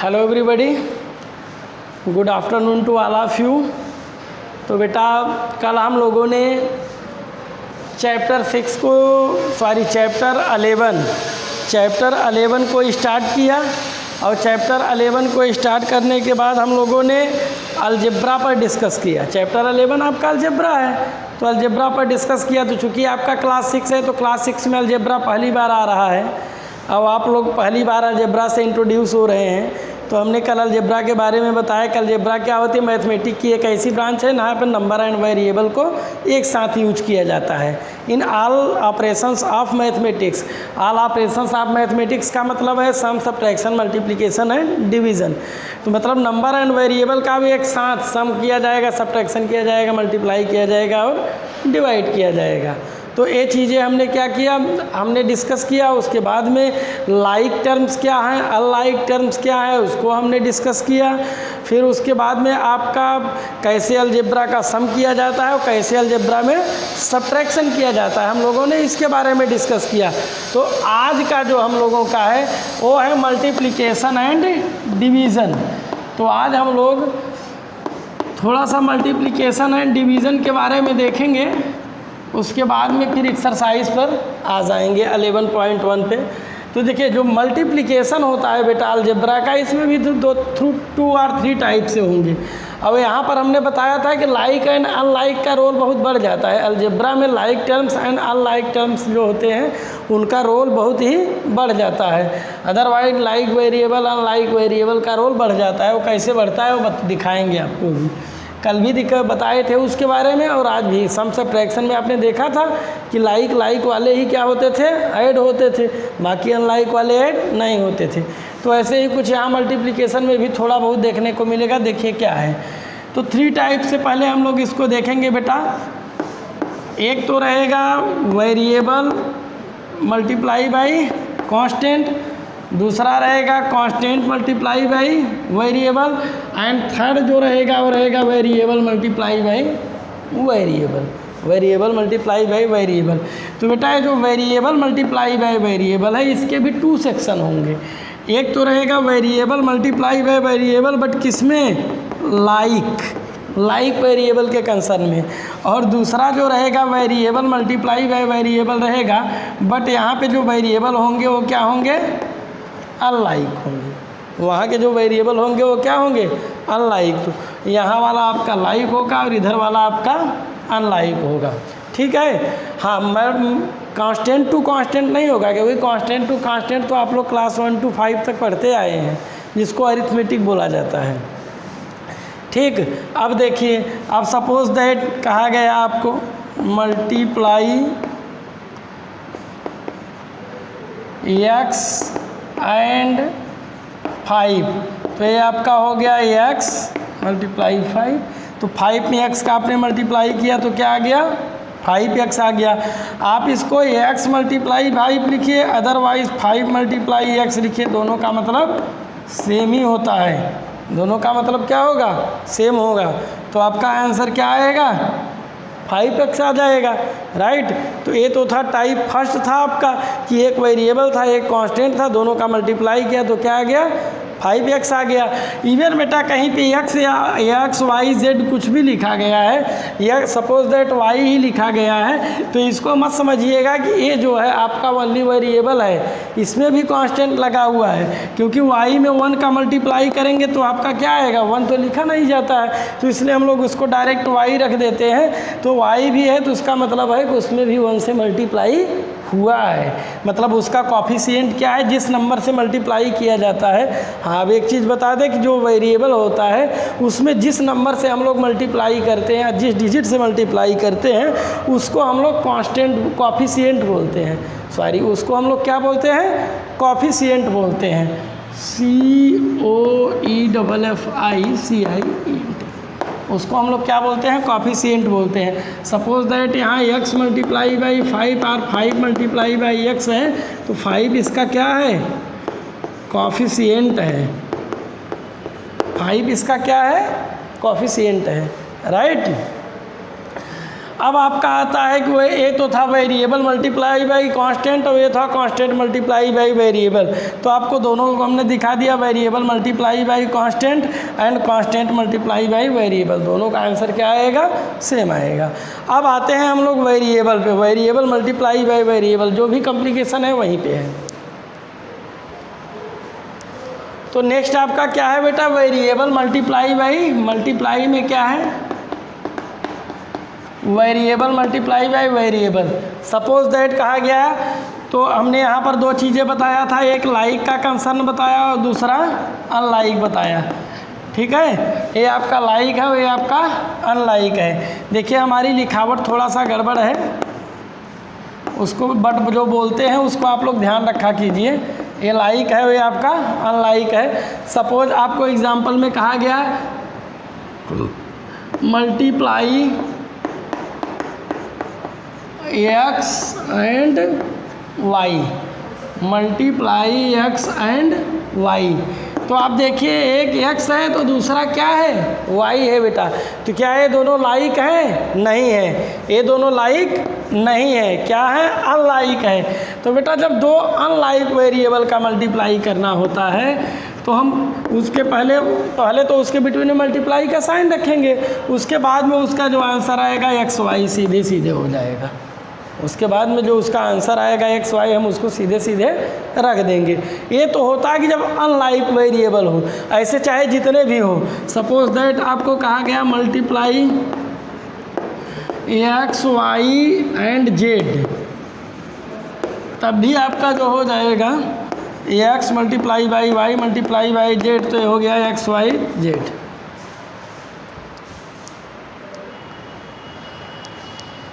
Hello everybody, good afternoon to all of you. तो बेटा कल हम लोगों ने चैप्टर 11 को स्टार्ट किया और चैप्टर 11 को स्टार्ट करने के बाद हम लोगों ने अलजेब्रा पर डिस्कस किया। चैप्टर 11 आपका अलजेब्रा है, तो अलजेब्रा पर डिस्कस किया। तो चूँकि आपका क्लास 6 है तो क्लास 6 में अलजेब्रा पहली बार आ रहा है। अब आप लोग पहली बार अलजेब्रा से इंट्रोड्यूस हो रहे हैं, तो हमने कल अलजेब्रा के बारे में बताया कि अलजेब्रा क्या होती है। मैथमेटिक्स की एक ऐसी ब्रांच है जहाँ पर नंबर एंड वेरिएबल को एक साथ यूज किया जाता है in all operations of mathematics. All operations of mathematics का मतलब है सम, सब्ट्रैक्शन, मल्टीप्लिकेशन एंड डिवीज़न। तो मतलब नंबर एंड वेरिएबल का भी एक साथ सम किया जाएगा, सब्ट्रैक्शन किया जाएगा, मल्टीप्लाई किया जाएगा और डिवाइड किया जाएगा। तो ये चीज़ें हमने क्या किया, हमने डिस्कस किया। उसके बाद में लाइक टर्म्स क्या हैं, अनलाइक टर्म्स क्या है, उसको हमने डिस्कस किया। फिर उसके बाद में आपका कैसे अलजेब्रा का सम किया जाता है और कैसे अलजेब्रा में सब्ट्रैक्शन किया जाता है, हम लोगों ने इसके बारे में डिस्कस किया। तो आज का जो हम लोगों का है वो है मल्टीप्लिकेशन एंड डिवीज़न। तो आज हम लोग थोड़ा सा मल्टीप्लिकेशन एंड डिवीज़न के बारे में देखेंगे, उसके बाद में फिर एक्सरसाइज पर आ जाएंगे 11.1 पे। तो देखिए जो मल्टीप्लिकेशन होता है बेटा अलजेब्रा का, इसमें भी 2 और 3 टाइप से होंगे। अब यहाँ पर हमने बताया था कि लाइक एंड अनलाइक का रोल बहुत बढ़ जाता है अलजेब्रा में। Like terms and unlike terms जो होते हैं उनका रोल बहुत ही बढ़ जाता है। Otherwise like variable, unlike variable का रोल बढ़ जाता है। वो कैसे बढ़ता है वो दिखाएंगे आपको भी। कल भी बताए थे उसके बारे में और आज भी। सम सब्ट्रैक्शन में आपने देखा था कि लाइक वाले ही क्या होते थे, ऐड होते थे, बाकी अनलाइक वाले ऐड नहीं होते थे। तो ऐसे ही कुछ यहाँ मल्टीप्लिकेशन में भी थोड़ा बहुत देखने को मिलेगा। देखिए क्या है, तो 3 टाइप से पहले हम लोग इसको देखेंगे बेटा। एक तो रहेगा वेरिएबल मल्टीप्लाई बाई कांस्टेंट, दूसरा रहेगा constant multiply by variable, and third जो रहेगा वो रहेगा variable multiply by variable multiply by variable. तो बेटा ये जो वेरिएबल मल्टीप्लाई बाई वेरिएबल है इसके भी 2 सेक्शन होंगे। एक तो रहेगा variable multiply by variable but किसमें, लाइक वेरिएबल के कंसर्न में, और दूसरा जो रहेगा वेरिएबल मल्टीप्लाई बाई वेरिएबल रहेगा बट यहाँ पे जो वेरिएबल होंगे वो क्या होंगे, अनलाइक होंगे। वहाँ के जो वेरिएबल होंगे वो क्या होंगे, अनलाइक। तो यहाँ वाला आपका लाइक होगा और इधर वाला आपका अनलाइक होगा। ठीक है। हाँ, मैं कांस्टेंट टू कांस्टेंट नहीं होगा, क्योंकि कांस्टेंट टू कांस्टेंट तो आप लोग क्लास 1 to 5 तक पढ़ते आए हैं, जिसको अरिथमेटिक बोला जाता है। ठीक। अब देखिए, अब सपोज दैट कहा गया आपको मल्टीप्लाई x एंड 5, तो ये आपका हो गया x मल्टीप्लाई 5। तो 5 में x का आपने मल्टीप्लाई किया तो क्या आ गया, 5x आ गया। आप इसको x मल्टीप्लाई 5 लिखिए, अदरवाइज 5 मल्टीप्लाई x लिखिए, दोनों का मतलब सेम ही होता है। दोनों का मतलब क्या होगा, सेम होगा। तो आपका आंसर क्या आएगा, 5x आ जाएगा। राइट। तो ये तो था टाइप फर्स्ट था आपका कि एक वेरिएबल था एक कांस्टेंट था, दोनों का मल्टीप्लाई किया तो क्या आ गया, 5x आ गया। इवन बेटा कहीं पे x या x y z कुछ भी लिखा गया है या सपोज दैट y ही लिखा गया है, तो इसको मत समझिएगा कि ये जो है आपका ओनली वेरिएबल है, इसमें भी कांस्टेंट लगा हुआ है। क्योंकि y में 1 का मल्टीप्लाई करेंगे तो आपका क्या आएगा, 1 तो लिखा नहीं जाता है, तो इसलिए हम लोग उसको डायरेक्ट y रख देते हैं। तो y भी है तो उसका मतलब है कि उसमें भी 1 से मल्टीप्लाई हुआ है, मतलब उसका कॉफिशिएंट क्या है, जिस नंबर से मल्टीप्लाई किया जाता है। हाँ, अब एक चीज़ बता दें कि जो वेरिएबल होता है उसमें जिस नंबर से हम लोग मल्टीप्लाई करते हैं, जिस डिजिट से मल्टीप्लाई करते हैं, उसको हम लोग कांस्टेंट कॉफिशिएंट बोलते हैं। सॉरी, उसको हम लोग क्या बोलते हैं, कॉफिशिएंट बोलते हैं। COEFFICIENT, उसको हम लोग क्या बोलते हैं, कॉफिशिएंट बोलते हैं। सपोज दैट यहाँ x मल्टीप्लाई बाई 5 और 5 मल्टीप्लाई बाई x है, तो 5 इसका क्या है, कॉफिशिएंट है। 5 इसका क्या है, कॉफिशिएंट है। राइट। अब आपका आता है कि वह ए तो था वेरिएबल मल्टीप्लाई बाई कांस्टेंट और ये था कांस्टेंट मल्टीप्लाई बाई वेरिएबल। तो आपको दोनों को हमने दिखा दिया, variable multiply by constant and constant multiply by variable, दोनों का आंसर क्या आएगा? सेम आएगा। अब आते हैं हम लोग वेरिएबल पे, वेरिएबल मल्टीप्लाई बाई वेरिएबल, जो भी कॉम्प्लिकेशन है वहीं पे है। तो नेक्स्ट आपका क्या है बेटा? वेरिएबल मल्टीप्लाई बाई, मल्टीप्लाई में क्या है? Variable multiply by variable. Suppose that कहा गया, तो हमने यहाँ पर दो चीज़ें बताया था, एक लाइक का कंसर्न बताया और दूसरा अनलाइक बताया। ठीक है, ये आपका लाइक है और ये आपका अनलाइक है। देखिए हमारी लिखावट थोड़ा सा गड़बड़ है, उसको बट जो बोलते हैं उसको आप लोग ध्यान रखा कीजिए। ये लाइक है और ये आपका अनलाइक है। सपोज आपको एग्जाम्पल में कहा गया multiply X and Y, multiply X and Y. तो आप देखिए एक x है तो दूसरा क्या है? y है बेटा। तो क्या ये दोनों लाइक हैं? नहीं है, ये दोनों लाइक नहीं है, क्या है? अनलाइक है। तो बेटा जब दो अनलाइक वेरिएबल का मल्टीप्लाई करना होता है तो हम उसके पहले तो उसके बिटवीन में मल्टीप्लाई का साइन रखेंगे, उसके बाद में उसका जो आंसर आएगा एक्स वाई सीधे सीधे हो जाएगा। उसके बाद में जो उसका आंसर आएगा एक्स वाई हम उसको सीधे सीधे रख देंगे। ये तो होता है कि जब अनलाइक वेरिएबल हो, ऐसे चाहे जितने भी हो। सपोज दैट आपको कहा गया multiply X Y and Z, तब भी आपका जो हो जाएगा X multiply by Y multiply by Z, तो ये हो गया एक्स वाई जेड।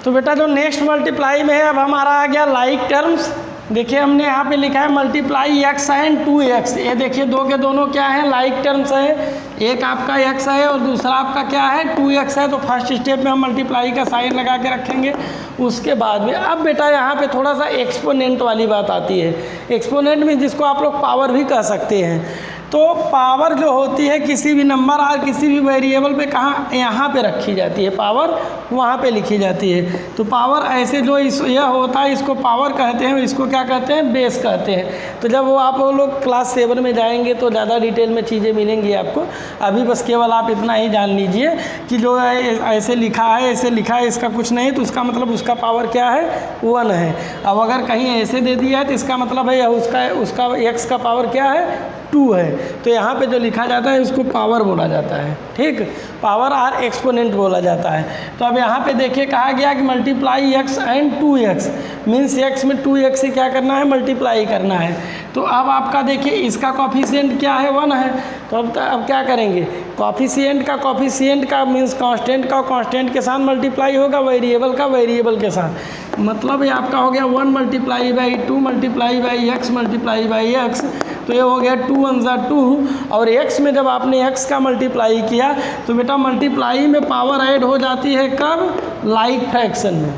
तो बेटा जो नेक्स्ट मल्टीप्लाई में है, अब हमारा आ गया लाइक टर्म्स। देखिए हमने यहाँ पे लिखा है मल्टीप्लाई एक्स एंड 2x। ये देखिए दो के दोनों क्या है? लाइक टर्म्स है। एक आपका x है और दूसरा आपका क्या है? 2x है। तो फर्स्ट स्टेप में हम मल्टीप्लाई का साइन लगा के रखेंगे। उसके बाद में अब बेटा यहाँ पे थोड़ा सा एक्सपोनेंट वाली बात आती है। एक्सपोनेंट में जिसको आप लोग पावर भी कह सकते हैं। तो पावर जो होती है किसी भी नंबर और किसी भी वेरिएबल पे कहाँ? यहाँ पे रखी जाती है, पावर वहाँ पे लिखी जाती है। तो पावर ऐसे जो यह होता है इसको पावर कहते हैं, इसको क्या कहते हैं? बेस कहते हैं। तो जब वो आप लोग क्लास 7 में जाएंगे तो ज़्यादा डिटेल में चीज़ें मिलेंगी आपको। अभी बस केवल आप इतना ही जान लीजिए कि जो ऐसे लिखा है ऐसे लिखा है, इसका कुछ नहीं, तो उसका मतलब उसका पावर क्या है? 1 है। अब अगर कहीं ऐसे दे दिया है तो इसका मतलब है उसका एक्स का पावर क्या है? 2 है। तो यहाँ पे जो लिखा जाता है उसको पावर बोला जाता है। ठीक, पावर और एक्सपोनेंट बोला जाता है। तो अब यहाँ पे देखिए कहा गया कि multiply X and 2x, means x में 2x से क्या करना है? मल्टीप्लाई करना है। तो अब आपका देखिए इसका कॉफिशिएंट क्या है? 1 है। तो अब क्या करेंगे? कॉफिशिएंट का मीन्स कांस्टेंट का कांस्टेंट के साथ मल्टीप्लाई होगा, वेरिएबल का वेरिएबल के साथ। मतलब ये आपका हो गया 1 multiply by 2 multiply by x multiply by x. तो ये हो गया 2 1 ज़ा 2, और x में जब आपने x का मल्टीप्लाई किया तो बेटा मल्टीप्लाई में पावर ऐड हो जाती है कब? लाइक फ्रैक्शन में।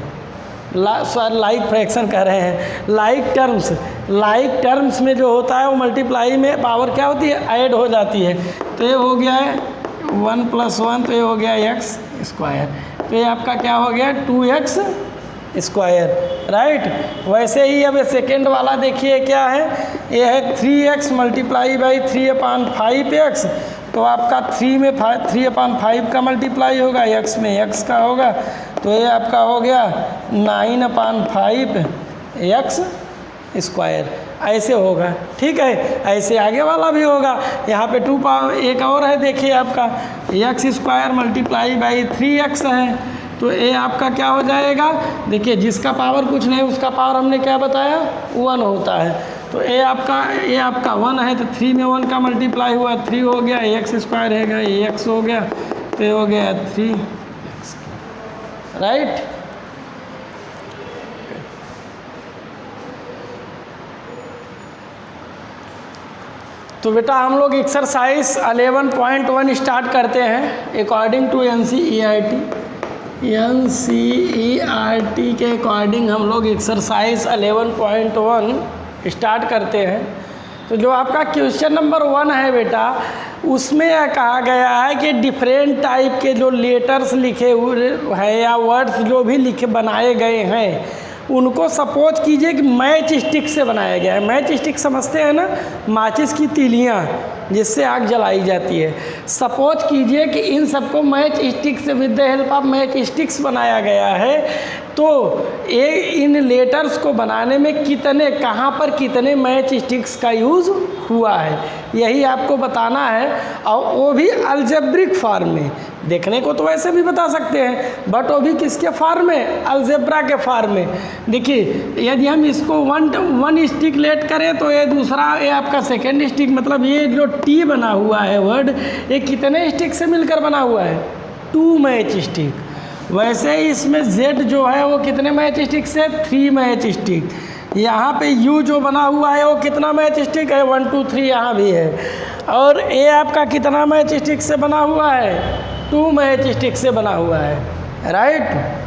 लाइक फ्रैक्शन कह रहे हैं, लाइक टर्म्स में जो होता है वो मल्टीप्लाई में पावर क्या होती है? ऐड हो जाती है। तो ये हो गया है 1 + 1, तो ये हो गया एक्स स्क्वायर। तो ये आपका क्या हो गया? 2x square, right. वैसे ही अब ये सेकेंड वाला देखिए क्या है? ये है 3x मल्टीप्लाई बाई 3/5x। तो आपका 3/5 का मल्टीप्लाई होगा, x में x का होगा, तो ये आपका हो गया 9/5 x स्क्वायर। ऐसे होगा, ठीक है। ऐसे आगे वाला भी होगा। यहाँ पे 2 पावर एक और है, देखिए आपका x square multiply by 3x है। तो ये आपका क्या हो जाएगा? देखिए जिसका पावर कुछ नहीं उसका पावर हमने क्या बताया? 1 होता है। तो ये आपका 1 है, तो 3 में 1 का मल्टीप्लाई हुआ 3 हो गया, x स्क्वायर है, ये x हो गया, तो ये हो गया 3x, राइट। तो बेटा हम लोग एक्सरसाइज 11.1 स्टार्ट करते हैं अकॉर्डिंग टू NCERT के अकॉर्डिंग हम लोग एक्सरसाइज 11.1 स्टार्ट करते हैं। तो जो आपका क्वेश्चन नंबर 1 है बेटा, उसमें यह कहा गया है कि डिफरेंट टाइप के जो लेटर्स लिखे हुए हैं या वर्ड्स जो भी लिखे बनाए गए हैं, उनको सपोज कीजिए कि मैच स्टिक से बनाया गया है। मैच स्टिक समझते हैं ना, माचिस की तीलियाँ जिससे आग जलाई जाती है। सपोज कीजिए कि इन सबको मैच स्टिक से with the help of match sticks बनाया गया है, तो इन लेटर्स को बनाने में कितने, कहाँ पर कितने मैच स्टिक्स का यूज़ हुआ है, यही आपको बताना है। और वो भी अलजेब्रिक फॉर्म में। देखने को तो वैसे भी बता सकते हैं, बट वो भी किसके फॉर्म में, अलजेब्रा के फॉर्म में। देखिए, यदि हम इसको वन स्टिक लेट करें तो ये दूसरा, ये आपका सेकेंड स्टिक, मतलब ये जो टी बना हुआ है वर्ड, ये कितने स्टिक से मिलकर बना हुआ है, 2 मैच स्टिक। वैसे ही इसमें Z जो है वो कितने मैच स्टिक से, 3 मैच स्टिक। यहाँ पे U जो बना हुआ है वो कितना मैच स्टिक है, 1 2 3 यहाँ भी है। और A आपका कितना मैच स्टिक से बना हुआ है, 2 मैच स्टिक से बना हुआ है, राइट।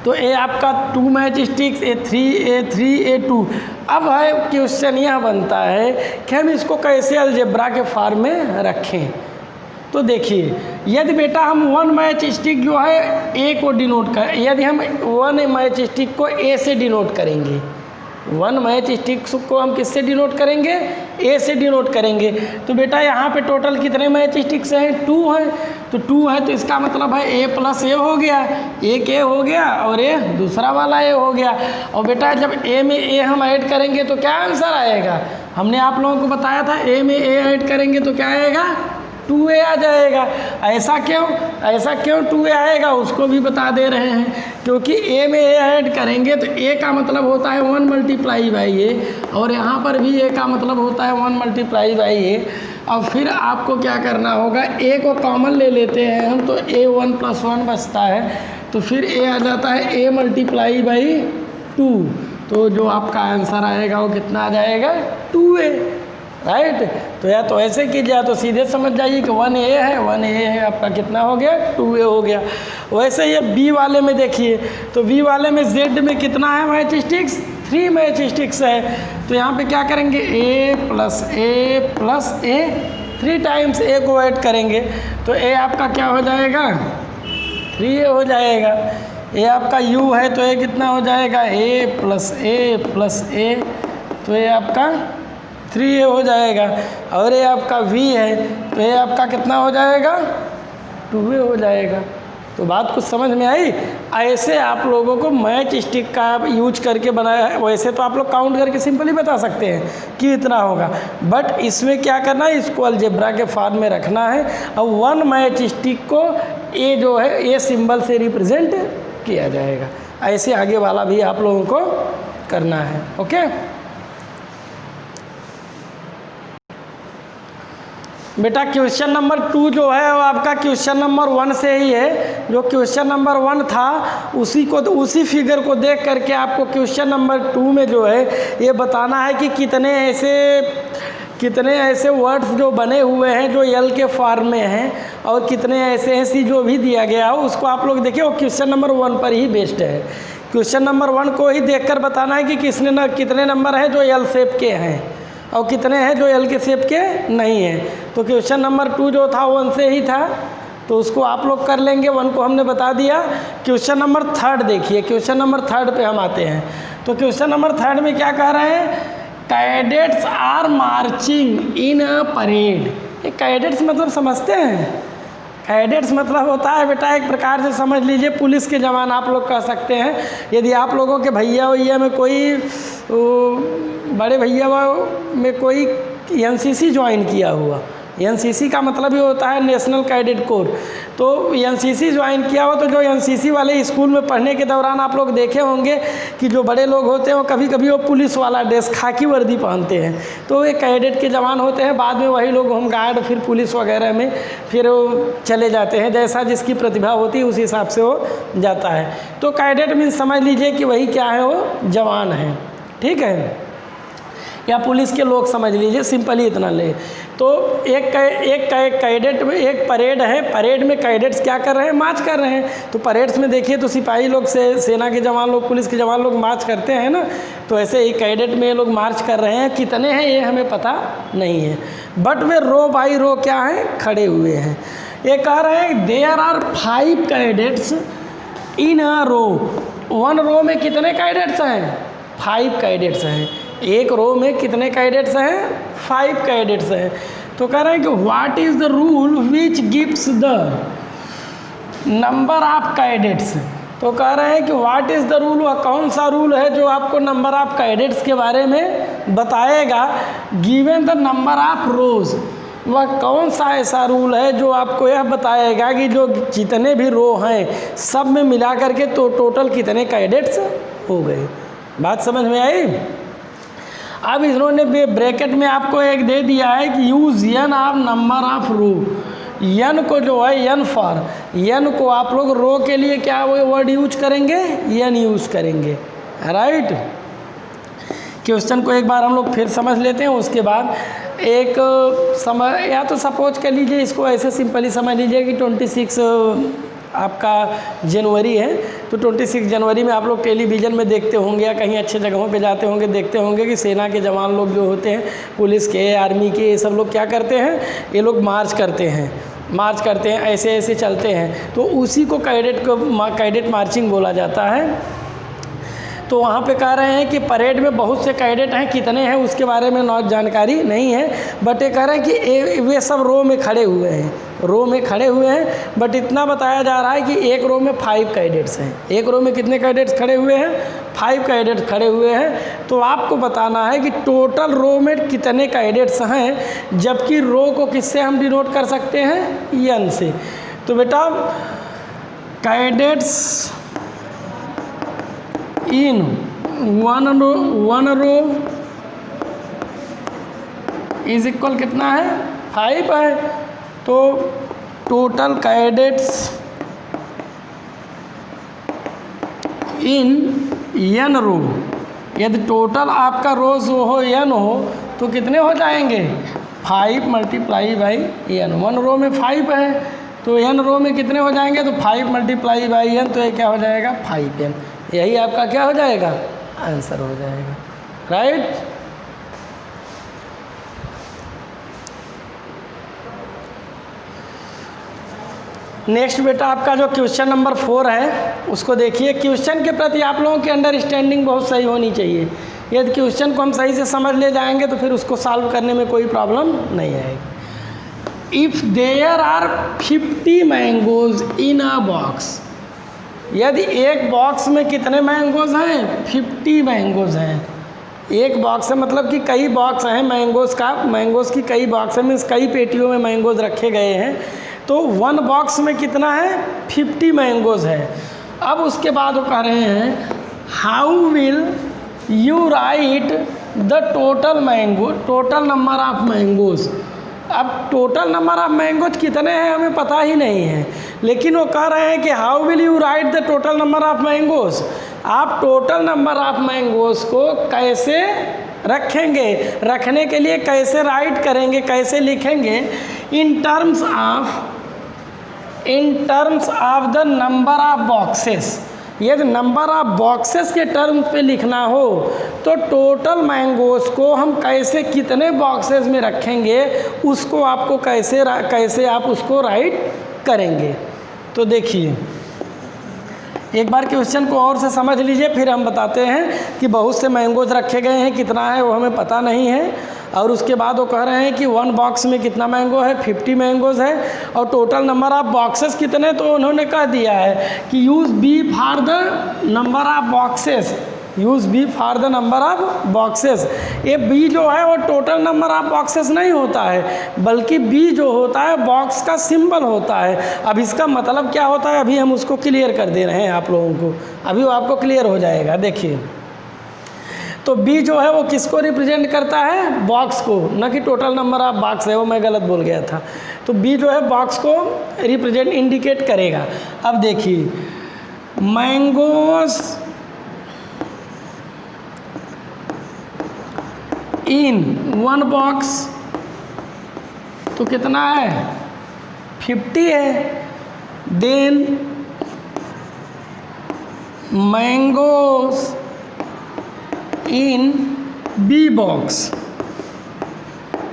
तो A आपका 2 मैच स्टिक्स, A3 A2। अब है क्वेश्चन यह बनता है कि हम इसको कैसे अलजेब्रा के फॉर्म में रखें। तो देखिए, यदि बेटा हम 1 मैच स्टिक जो है A को डिनोट कर, यदि हम 1 मैच स्टिक को A से डिनोट करेंगे, 1 मैच स्टिक को हम किससे डिनोट करेंगे, A से डिनोट करेंगे। तो बेटा यहाँ पे टोटल कितने मैच स्टिक्स हैं, 2 हैं। तो 2 है तो इसका मतलब है A प्लस A हो गया, एक A हो गया और A दूसरा वाला A हो गया। और बेटा जब A में A हम ऐड करेंगे तो क्या आंसर आएगा, हमने आप लोगों को बताया था A में A ऐड करेंगे तो क्या आएगा, 2A आ जाएगा। ऐसा क्यों 2A आएगा, उसको भी बता दे रहे हैं। क्योंकि A में A ऐड करेंगे तो A का मतलब होता है 1 मल्टीप्लाई बाई A, और यहाँ पर भी A का मतलब होता है 1 मल्टीप्लाई बाई A। अब फिर आपको क्या करना होगा, A को कॉमन ले लेते हैं हम, तो A 1 + 1 बचता है, तो फिर A आ जाता है A मल्टीप्लाई बाई 2। तो जो आपका आंसर आएगा वो कितना आ जाएगा, 2A, राइट। तो या तो ऐसे कीजिए, तो सीधे समझ जाइए कि 1A है, 1A है आपका कितना हो गया, 2A हो गया। वैसे ये B वाले में देखिए, तो B वाले में Z में कितना है मैच स्टिक्स, 3 मैच स्टिक्स है। तो यहाँ पे क्या करेंगे, A plus A 3 times A को ऐड करेंगे, तो A आपका क्या हो जाएगा, 3A हो जाएगा। A आपका U है तो A कितना हो जाएगा, A प्लस A, तो A आपका 3A हो जाएगा। और ये आपका V है तो ये आपका कितना हो जाएगा, 2A हो जाएगा। तो बात कुछ समझ में आई। ऐसे आप लोगों को मैच स्टिक का यूज करके बनाया है। वैसे तो आप लोग काउंट करके सिंपली बता सकते हैं कि इतना होगा, बट इसमें क्या करना है, इसको अलजेब्रा के फॉर्म में रखना है। अब 1 मैच स्टिक को A जो है A सिंबल से रिप्रेजेंट किया जाएगा। ऐसे आगे वाला भी आप लोगों को करना है, ओके। बेटा क्वेश्चन नंबर 2 जो है वो आपका क्वेश्चन नंबर 1 से ही है। जो क्वेश्चन नंबर 1 था उसी फिगर को देख करके आपको क्वेश्चन नंबर 2 में जो है ये बताना है कि कितने ऐसे वर्ड्स जो बने हुए हैं जो यल के फॉर्म में हैं, और कितने ऐसे जो भी दिया गया हो उसको आप लोग देखिए, वो क्वेश्चन नंबर 1 पर ही बेस्ड है। क्वेश्चन नंबर 1 को ही देखकर बताना है कि कितने नंबर हैं जो यल शेप के हैं और कितने हैं जो यल के शेप के नहीं हैं। तो क्वेश्चन नंबर 2 जो था 1 से ही था, तो उसको आप लोग कर लेंगे, 1 को हमने बता दिया। क्वेश्चन नंबर 3 देखिए, क्वेश्चन नंबर 3 पे हम आते हैं। तो क्वेश्चन नंबर 3 में क्या कह रहे हैं, cadets are marching in a parade. ये कैडेट्स मतलब समझते हैं, कैडेट्स मतलब होता है बेटा एक प्रकार से समझ लीजिए पुलिस के जवान आप लोग कह सकते हैं। यदि आप लोगों के भैया में कोई बड़े भैया में कोई एनसीसी ज्वाइन किया हुआ, एनसीसी का मतलब ही होता है नेशनल कैडेट कोर, तो एनसीसी ज्वाइन किया हो, तो जो एनसीसी वाले स्कूल में पढ़ने के दौरान आप लोग देखे होंगे कि जो बड़े लोग होते हैं वो कभी कभी वो पुलिस वाला ड्रेस खाकी वर्दी पहनते हैं, तो वे कैडेट के जवान होते हैं। बाद में वही लोग होमगार्ड फिर पुलिस वगैरह में फिर वो चले जाते हैं, जैसा जिसकी प्रतिभा होती है उस हिसाब से वो जाता है। तो कैडेट मीन्स समझ लीजिए कि वही क्या है, वो जवान है, ठीक है। या पुलिस के लोग समझ लीजिए, सिंपली इतना ले। तो एक कैडेट में एक परेड है, परेड में कैडेट्स क्या कर रहे हैं, मार्च कर रहे हैं। तो परेड्स में देखिए तो सिपाही लोग से सेना के जवान लोग, पुलिस के जवान लोग मार्च करते हैं ना, तो ऐसे ही कैडेट में ये लोग मार्च कर रहे हैं। कितने हैं ये हमें पता नहीं है, but way row by rho क्या हैं, खड़े हुए हैं। ये कह रहे हैं देयर आर 5 कैडेट्स इन अ रो। 1 रो में कितने कैडेट्स हैं, 5 कैडेट्स हैं। एक रो में कितने कैडेट्स हैं, 5 कैडेट्स हैं। तो कह रहे हैं कि what is the rule which gives the number of cadets. तो कह रहे हैं कि व्हाट इज़ द रूल, वह कौन सा रूल है जो आपको नंबर ऑफ कैडेट्स के बारे में बताएगा। गिवन द नंबर ऑफ रोज, वह कौन सा ऐसा रूल है जो आपको यह बताएगा कि जो जितने भी रो हैं सब में मिला करके तो टोटल कितने कैडेट्स हो गए। बात समझ में आई। अब इन्होंने ब्रैकेट में आपको एक दे दिया है कि use N of number of row. N को जो है एन फॉर, एन को आप लोग रो के लिए क्या वो वर्ड यूज करेंगे, एन यूज करेंगे, राइट। क्वेश्चन को एक बार हम लोग फिर समझ लेते हैं, उसके बाद एक समझ, या तो सपोज कर लीजिए इसको ऐसे सिंपली समझ लीजिए कि 26 आपका जनवरी है, तो 26 जनवरी में आप लोग टेलीविज़न में देखते होंगे या कहीं अच्छे जगहों पे जाते होंगे, देखते होंगे कि सेना के जवान लोग जो होते हैं, पुलिस के, आर्मी के, ये सब लोग क्या करते हैं, ये लोग मार्च करते हैं, ऐसे ऐसे चलते हैं। तो उसी को कैडेट मार्चिंग बोला जाता है। तो वहाँ पे कह रहे हैं कि परेड में बहुत से कैडेट हैं, कितने हैं उसके बारे में जानकारी नहीं है, बट ये कह रहे हैं कि वे सब रो में खड़े हुए हैं, बट इतना बताया जा रहा है कि एक रो में 5 कैडेट्स हैं। एक रो में कितने कैडेट्स खड़े हुए हैं, 5 कैडेट्स खड़े हुए हैं। तो आपको बताना है कि टोटल रो में कितने कैडेट्स हैं, जबकि रो को किससे हम डिनोट कर सकते हैं, एन से। तो बेटा cadets in one row is equal कितना है, 5 है। तो total cadets in N row, यदि टोटल आपका रोज हो एन हो तो कितने हो जाएंगे, 5 मल्टीप्लाई बाई एन। 1 रो में 5 है तो एन रो में कितने हो जाएंगे, तो 5 मल्टीप्लाई बाई एन, तो ये क्या हो जाएगा, 5n। यही आपका क्या हो जाएगा, आंसर हो जाएगा, राइट। नेक्स्ट बेटा आपका जो क्वेश्चन नंबर 4 है उसको देखिए। क्वेश्चन के प्रति आप लोगों की अंडरस्टैंडिंग बहुत सही होनी चाहिए। यदि क्वेश्चन को हम सही से समझ ले जाएंगे तो फिर उसको सॉल्व करने में कोई प्रॉब्लम नहीं आएगी। If there are 50 mangoes in a box, यदि एक बॉक्स में कितने मैंगोज हैं, 50 मैंगोज हैं। एक बॉक्स है मतलब कि कई बॉक्स हैं मैंगोज़ की कई बॉक्स है, मीन्स कई पेटियों में मैंगोज़ रखे गए हैं। तो 1 बॉक्स में कितना है, 50 मैंगोज़ है। अब उसके बाद वो कह रहे हैं how will you right the total number of mangoes. अब टोटल नंबर ऑफ मैंगोज कितने हैं हमें पता ही नहीं है, लेकिन वो कह रहे हैं कि how will you right the total number of mangoes. आप टोटल नंबर ऑफ मैंगोज को कैसे रखेंगे, रखने के लिए कैसे राइट करेंगे, कैसे लिखेंगे, in terms of the number of boxes. यदि नंबर ऑफ बॉक्सेस के टर्म पे लिखना हो तो टोटल मैंगोज को हम कैसे कितने बॉक्सेस में रखेंगे, उसको आपको कैसे आप उसको राइट करेंगे। तो देखिए एक बार क्वेश्चन को और से समझ लीजिए, फिर हम बताते हैं कि बहुत से मैंगोज रखे गए हैं, कितना है वो हमें पता नहीं है। और उसके बाद वो कह रहे हैं कि 1 बॉक्स में कितना मैंगो है, 50 मैंगोज है, और टोटल नंबर ऑफ बॉक्सेस कितने, तो उन्होंने कह दिया है कि use B for the number of boxes, use B for the number of boxes. ये बी जो है वो टोटल नंबर ऑफ बॉक्सेस नहीं होता है, बल्कि बी जो होता है बॉक्स का सिंबल होता है। अब इसका मतलब क्या होता है अभी हम उसको क्लियर कर दे रहे हैं आप लोगों को, अभी वो आपको क्लियर हो जाएगा। देखिए तो बी जो है वो किसको रिप्रेजेंट करता है, बॉक्स को, न कि टोटल नंबर ऑफ बॉक्स है, वो मैं गलत बोल गया था। तो बी जो है बॉक्स को रिप्रेजेंट इंडिकेट करेगा। अब देखिए मैंगोज इन वन बॉक्स तो कितना है 50 है। Then mangoes in B box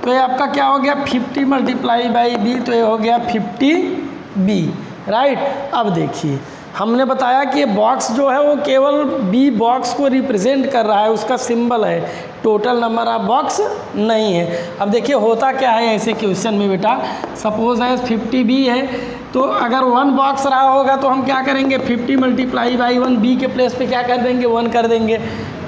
तो ये आपका क्या हो गया 50 मल्टीप्लाई बाई बी तो ये हो गया 50B, राइट। अब देखिए हमने बताया कि ये बॉक्स जो है वो केवल बी बॉक्स को रिप्रेजेंट कर रहा है, उसका सिंबल है, टोटल नंबर ऑफ बॉक्स नहीं है। अब देखिए होता क्या है ऐसे क्वेश्चन में बेटा, सपोज है 50B है तो अगर 1 बॉक्स रहा होगा तो हम क्या करेंगे 50 मल्टीप्लाई बाई 1 बी के प्लेस पे क्या कर देंगे 1 कर देंगे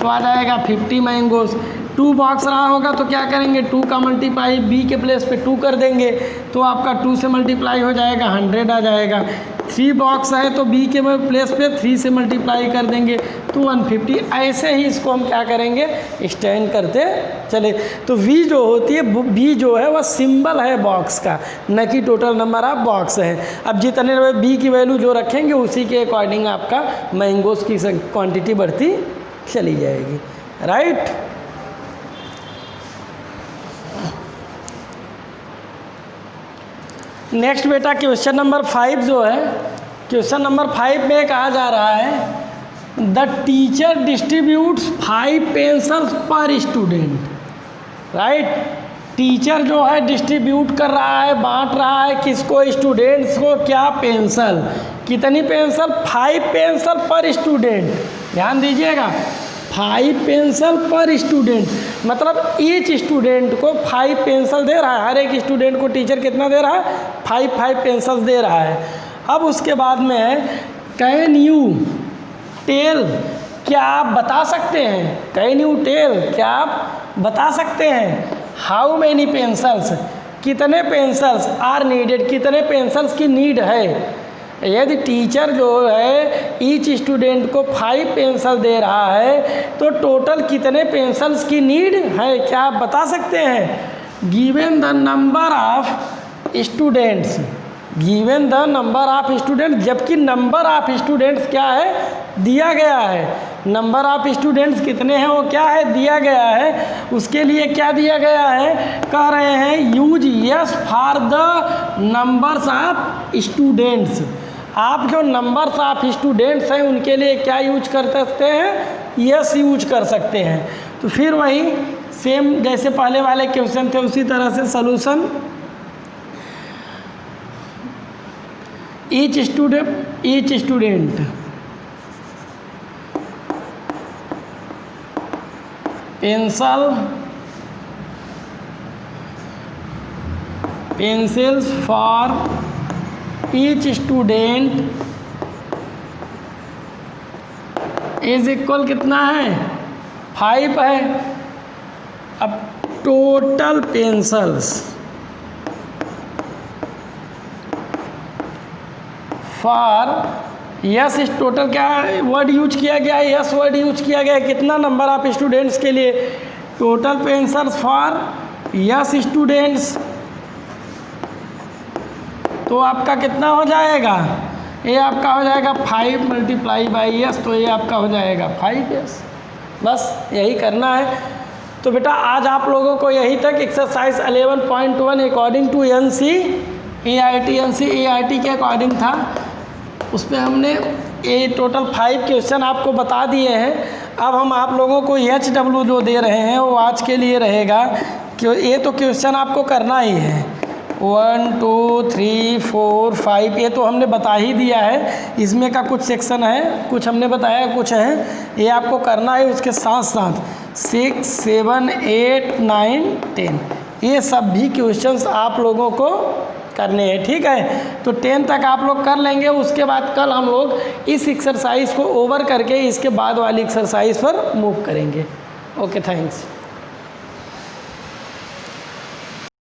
तो आ जाएगा 50 मैंगोज। 2 बॉक्स रहा होगा तो क्या करेंगे 2 का मल्टीप्लाई बी के प्लेस पे 2 कर देंगे तो आपका 2 से मल्टीप्लाई हो जाएगा 100 आ जाएगा। 3 बॉक्स है तो बी के प्लेस पे 3 से मल्टीप्लाई कर देंगे तो 150। ऐसे ही इसको हम क्या करेंगे स्टैंड करते चले। तो वी जो होती है बी जो है वह सिंबल है बॉक्स का, न कि टोटल नंबर ऑफ बॉक्स है। अब जितने बी की वैल्यू जो रखेंगे उसी के अकॉर्डिंग आपका मैंगोज की क्वांटिटी बढ़ती चली जाएगी, राइट। नेक्स्ट बेटा क्वेश्चन नंबर 5 जो है, क्वेश्चन नंबर 5 में कहा जा रहा है द टीचर डिस्ट्रीब्यूट्स 5 पेंसिल्स पर स्टूडेंट, राइट। टीचर जो है डिस्ट्रीब्यूट कर रहा है, बांट रहा है किसको स्टूडेंट्स को, क्या पेंसिल, कितनी पेंसिल 5 पेंसिल पर स्टूडेंट, ध्यान दीजिएगा 5 पेंसिल पर स्टूडेंट मतलब ईच स्टूडेंट को 5 पेंसिल दे रहा है, हर एक स्टूडेंट को टीचर कितना दे रहा है 5 पेंसिल्स दे रहा है। अब उसके बाद में है कैन यू टेल, क्या आप बता सकते हैं, कैन यू टेल क्या आप बता सकते हैं हाउ मैनी पेंसिल्स, कितने पेंसिल्स आर नीडेड, कितने पेंसिल्स की नीड है। यदि टीचर जो है ईच स्टूडेंट को 5 पेंसिल दे रहा है तो टोटल कितने पेंसिल्स की नीड है क्या आप बता सकते हैं। Given the number of students, given the number of student, जबकि नंबर ऑफ स्टूडेंट्स क्या है दिया गया है, नंबर ऑफ स्टूडेंट्स कितने हैं वो क्या है दिया गया है। उसके लिए क्या दिया गया है, कह रहे हैं use yes for the numbers of students, आप जो नंबर्स ऑफ स्टूडेंट्स हैं उनके लिए क्या यूज कर सकते हैं, यस यूज कर सकते हैं। तो फिर वही सेम जैसे पहले वाले क्वेश्चन थे उसी तरह से solution, each student pencils for each student is equal कितना है 5 है। अब टोटल पेंसिल्स फॉर यस, इस टोटल क्या वर्ड यूज किया गया है, यस वर्ड यूज किया गया है कितना नंबर ऑफ स्टूडेंट्स के लिए, total pencils for yes students तो आपका कितना हो जाएगा, ये आपका हो जाएगा 5 मल्टीप्लाई बाई यस तो ये आपका हो जाएगा 5 यस। बस यही करना है। तो बेटा आज आप लोगों को यही तक एक्सरसाइज 11.1 अकॉर्डिंग टू NCERT के अकॉर्डिंग था, उस पर हमने ये टोटल 5 क्वेश्चन आपको बता दिए हैं। अब हम आप लोगों को HW जो दे रहे हैं वो आज के लिए रहेगा कि ये तो क्वेश्चन आपको करना ही है 1 2 3 4 5 ये तो हमने बता ही दिया है, इसमें का कुछ सेक्शन है कुछ हमने बताया कुछ है, ये आपको करना है। उसके साथ साथ 6 7 8 9 10 ये सब भी क्वेश्चंस आप लोगों को करने हैं, ठीक है। तो 10 तक आप लोग कर लेंगे, उसके बाद कल हम लोग इस एक्सरसाइज को ओवर करके इसके बाद वाली एक्सरसाइज पर मूव करेंगे। Okay, thanks.